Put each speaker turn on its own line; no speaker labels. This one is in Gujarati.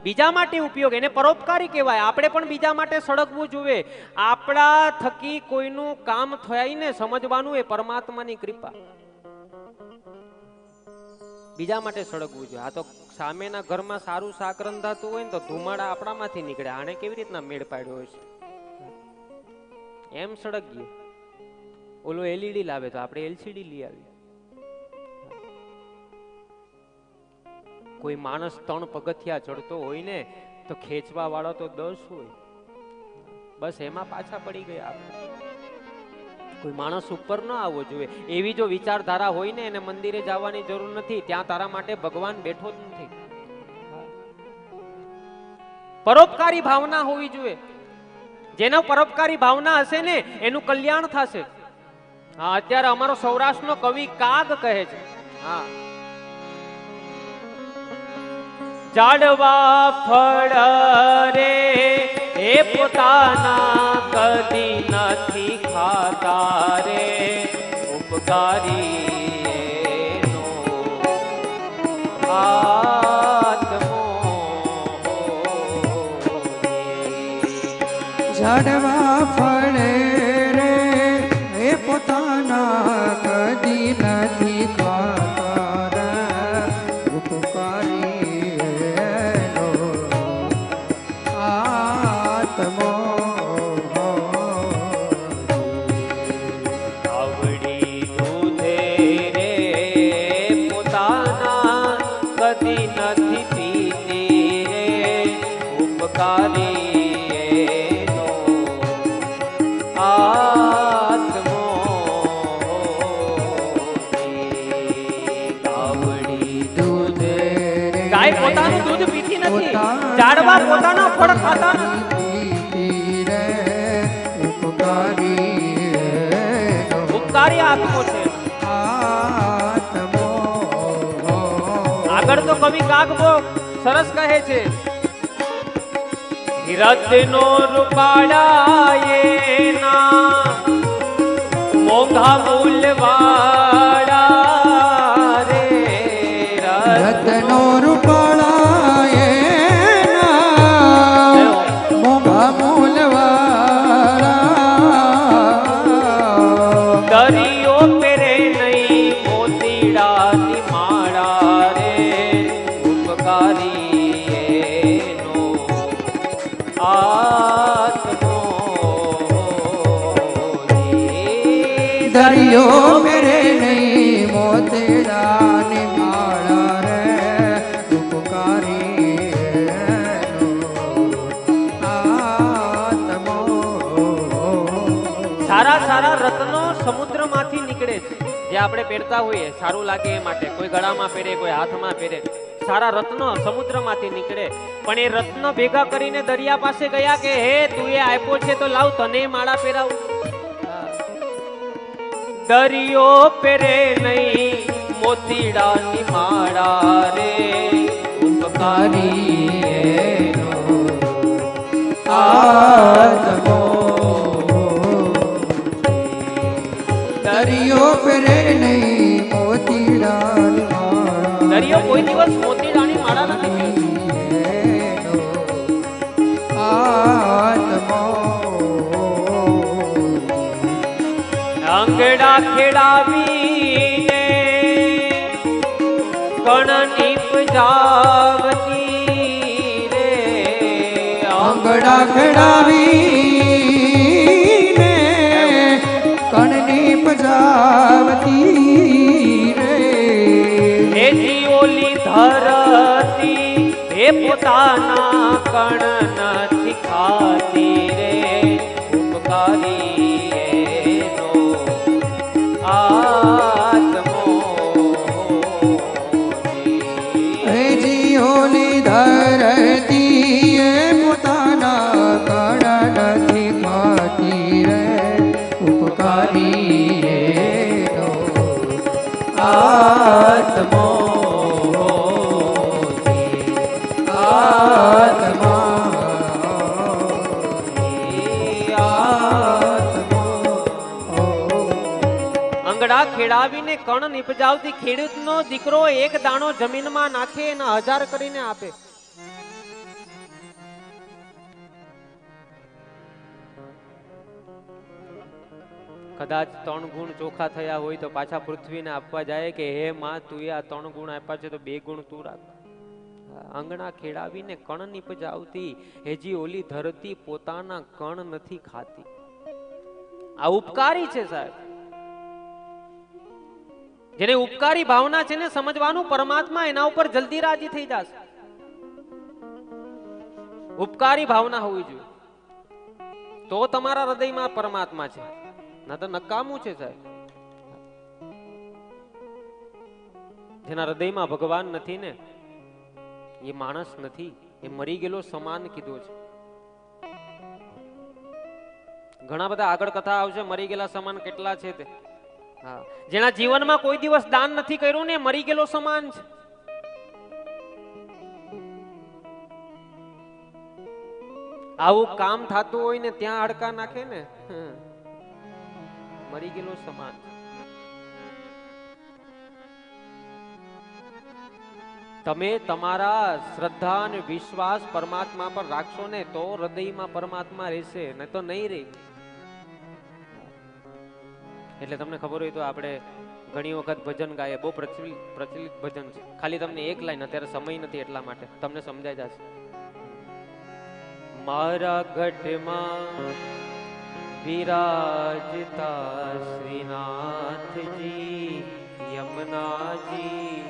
બીજા માટે ઉપયોગ, એને પરોપકારી કહેવાય. આપણે પણ બીજા માટે સળગવું જોઈએ. આપણા થકી કોઈનું કામ થાય ને સમજવાનું એ પરમાત્માની કૃપા. બીજા માટે સળગવું જોઈએ. આ તો સામેના ઘરમાં સારું શાક રંધાતું હોય ને તો ધુમાડા આપણામાંથી નીકળે. આને કેવી રીતના મેળ પાડ્યો છે એમ સળગીએ. ઓલો એલઈડી લાવે તો આપણે એલસીડી લઈ આવીએ. કોઈ માણસ 3 પગથિયા ચડતો હોય ને તો ખેંચવા વાળો તો 10 હોય. બસ એમાં પાછા પડી ગયા આપણે. કોઈ માણસ ઉપર ન આવવો જોઈએ એવી જો વિચારધારા હોય ને એને મંદિરે જવાની જરૂર નથી. ત્યાં તારા માટે ભગવાન બેઠો જ નથી. પરોપકારી ભાવના હોવી જોઈએ. જેનો પરોપકારી ભાવના હશે ને એનું કલ્યાણ થશે. હા, અત્યારે અમારો સૌરાષ્ટ્રનો કવિ કાગ કહે છે, હા, ઝાડવા ફળ રે એ પોતાના કદી નથી ખાતા રે, ઉપકારી એનો આત્મો
ઝાડવા ફળ રે એ પોતાના કદી નથી ખાતા રે, ઉપકારી
પોતાનું દૂધ પીતી નથી, ઝાડવા પોતાના ફળ ખાતા નથી. ઉપકારી આત્મો છે. આગળ તો કવિ કાગ બહુ સરસ કહે છે, રત્નો રૂપાળા એના મોંઘા મૂલ્યવાળા રે,
રત્નો રૂપાળા એના મોંઘા મૂલ્યવાળા,
દરિયો પેરે નહીં મોતીડાની માળા રે, ઉપકારી એનો આત્મો
દરિયો મેરે નહીં મોતીડાની માળા રે, ઉપકારી આત્મો.
સારા સારા રત્નો સમુદ્રમાંથી નીકળે છે, જે આપણે પહેરતા હોઈએ સારું લાગે એ માટે. કોઈ ગળામાં પહેરે, કોઈ હાથમાં પહેરે. સારા રત્નો સમુદ્રમાંથી નીકળે, પણ એ રત્ન ભેગા કરીને દરિયા પાસે ગયા કે હે તું એ આપ્યો છે તો લાવ તને માળા પહેરાવું. દરિયો પહેરે નહીં મોતીડાની માળા રે, ઉપકારી એનો
આત્મો. દરિયો પેરે નહીં મોતીડાની માળા,
દરિયો કોઈ દિવસ મોતીડાની માળા નથી પહેરતો.
આત્મો.
અંગડા ખેડાવીને કણ નીપજાવતી રે,
અંગડા ખેડાવીને કણ નીપજાવતી રે,
એથી ઓલી ધરતી એ પોતાના કણ નથી ખાતી રે, ઉપકારી એનો આત્મો.
હે જીઓની ધરતી એ પોતાના કણ નથી ખાતી રે, ઉપકારી એનો આત્મો.
અંગડા ખેડાવીને કણ નીપજાવતી ખેડૂતનો દીકરો એક દાણો જમીનમાં નાખે એના 1000 કરીને આપે. કદાચ 3 ગુણ ચોખ્ખા થયા હોય તો પાછા પૃથ્વીને આપવા જાય કે હે માં તું આ 3 ગુણ આપ્યા છે તો 2 ગુણ તું રાખ. આંગણા ખેડાવીને કણ નીપજાવતી હેજી ઓલી ધરતી પોતાના કણ નથી ખાતી. આ ઉપકારી છે સાહેબ. જેને ઉપકારી ભાવના છે ને સમજવાનું પરમાત્મા એના ઉપર જલ્દી રાજી થઈ જશે. ઉપકારી ભાવના હોવી જોઈએ તો તમારા હૃદયમાં પરમાત્મા છે, ના તો નકામું છે સાહેબ. જેના હૃદયમાં ભગવાન નથી ને એ માણસ નથી, એ મરી ગયેલો સમાન કીધો છે. ઘણા બધા આગળ કથા આવશે મરી ગયેલા સમાન કેટલા છે તે. હા, જેના જીવનમાં કોઈ દિવસ દાન નથી કર્યું ને મરી ગયેલો સમાન છે. આવું કામ થતું હોય ને ત્યાં હડકા નાખે ને મરી ગયેલો સમાન. તમે તમારા શ્રદ્ધા અને વિશ્વાસ પરમાત્મા પર રાખશો ને તો હૃદયમાં પરમાત્મા રહેશે, ને તો નહીં રહે. એટલે તમને ખબર હોય તો આપણે ઘણી વખત ભજન ગાય, બહુ પ્રચલિત ભજન છે. ખાલી તમને એક લાઈન, અત્યારે સમય નથી એટલા માટે તમને સમજાઈ જશે. મારા ઘટમાં વિરાજતા શ્રીનાથજી યમુનાજી